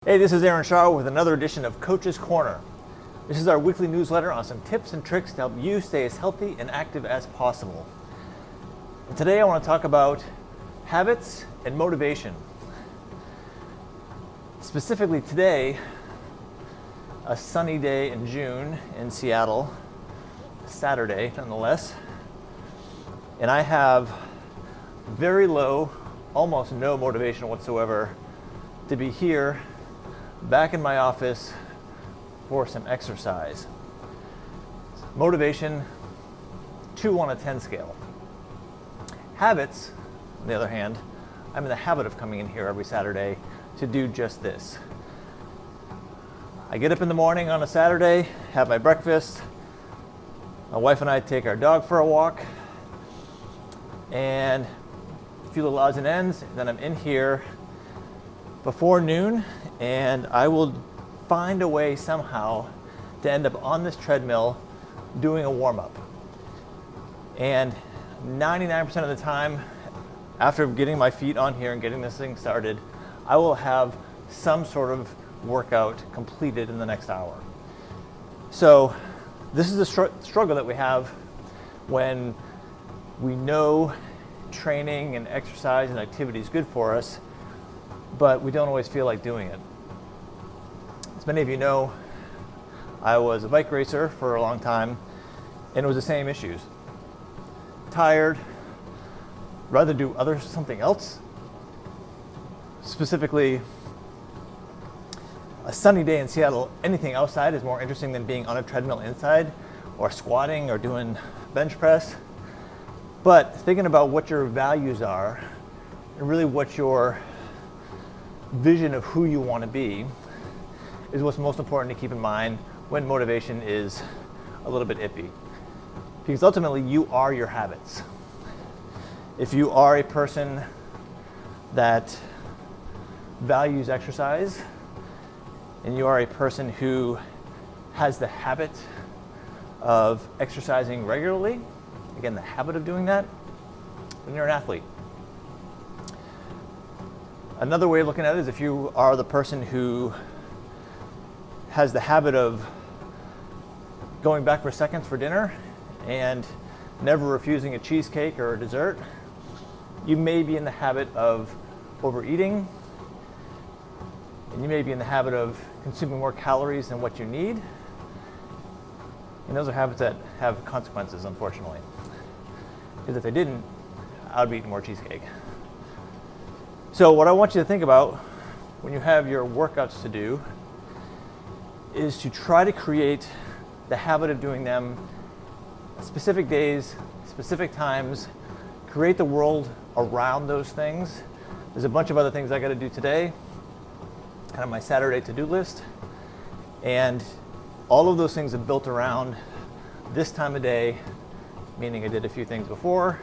Hey, this is Aaron Shaw with another edition of Coach's Corner. This is our weekly newsletter on some tips and tricks to help you stay as healthy and active as possible. And today I want to talk about habits and motivation. Specifically today, a sunny day in June in Seattle, Saturday nonetheless, and I have very low, almost no motivation whatsoever to be here back in my office for some exercise. Motivation, 2 on a 10 scale. Habits, on the other hand, I'm in the habit of coming in here every Saturday to do just this. I get up in the morning on a Saturday, have my breakfast, my wife and I take our dog for a walk, and a few little odds and ends, then I'm in here before noon, and I will find a way somehow to end up on this treadmill doing a warm-up. And 99% of the time, after getting my feet on here and getting this thing started, I will have some sort of workout completed in the next hour. So this is the struggle that we have when we know training and exercise and activity is good for us, but we don't always feel like doing it. As many of you know, I was a bike racer for a long time, and it was the same issues. Tired, rather do something else. Specifically, a sunny day in Seattle, anything outside is more interesting than being on a treadmill inside, or squatting, or doing bench press. But thinking about what your values are, and really what your vision of who you want to be, is what's most important to keep in mind when motivation is a little bit iffy. Because ultimately, you are your habits. If you are a person that values exercise, and you are a person who has the habit of exercising regularly, again, the habit of doing that, then you're an athlete. Another way of looking at it is if you are the person who has the habit of going back for seconds for dinner and never refusing a cheesecake or a dessert, you may be in the habit of overeating, and you may be in the habit of consuming more calories than what you need. And those are habits that have consequences, unfortunately. Because if they didn't, I would be eating more cheesecake. So what I want you to think about when you have your workouts to do is to try to create the habit of doing them specific days, specific times, create the world around those things. There's a bunch of other things I got to do today, kind of my Saturday to-do list, and all of those things are built around this time of day, meaning I did a few things before.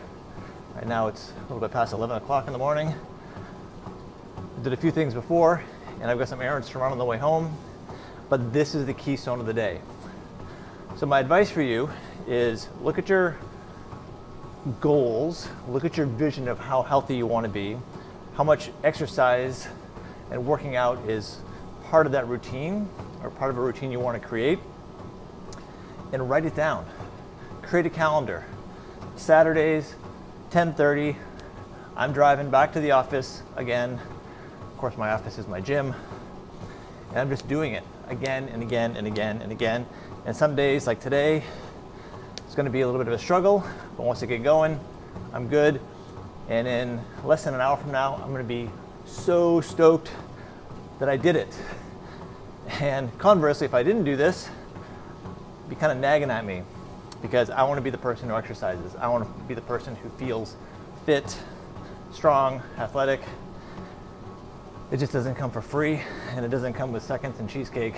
Right now it's a little bit past 11 o'clock in the morning. Did a few things before, and I've got some errands to run on the way home, but this is the keystone of the day. So my advice for you is look at your goals, look at your vision of how healthy you want to be, how much exercise and working out is part of that routine, or part of a routine you want to create, and write it down. Create a calendar. Saturdays, 10:30, I'm driving back to the office again. Of course, my office is my gym, and I'm just doing it again and again and again and again. And some days, like today, it's going to be a little bit of a struggle, but once I get going, I'm good. And in less than an hour from now, I'm going to be so stoked that I did it. And conversely, if I didn't do this, it'd be kind of nagging at me, because I want to be the person who exercises. I want to be the person who feels fit, strong, athletic. It just doesn't come for free, and it doesn't come with seconds and cheesecake.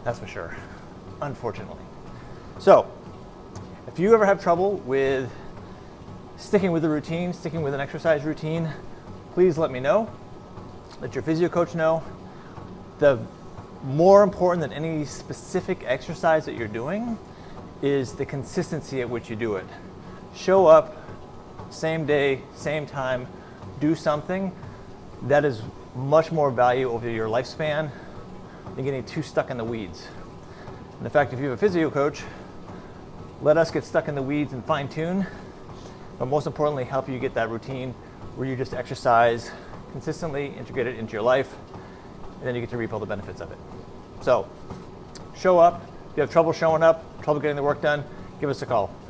That's for sure, unfortunately. So, if you ever have trouble with sticking with a routine, sticking with an exercise routine, please let me know. Let your physio coach know. The more important than any specific exercise that you're doing is the consistency at which you do it. Show up, same day, same time, do something. That is much more value over your lifespan than getting too stuck in the weeds. And in fact, if you have a physio coach, let us get stuck in the weeds and fine tune, but most importantly, help you get that routine where you just exercise consistently, integrate it into your life, and then you get to reap all the benefits of it. So, show up. If you have trouble showing up, trouble getting the work done, give us a call.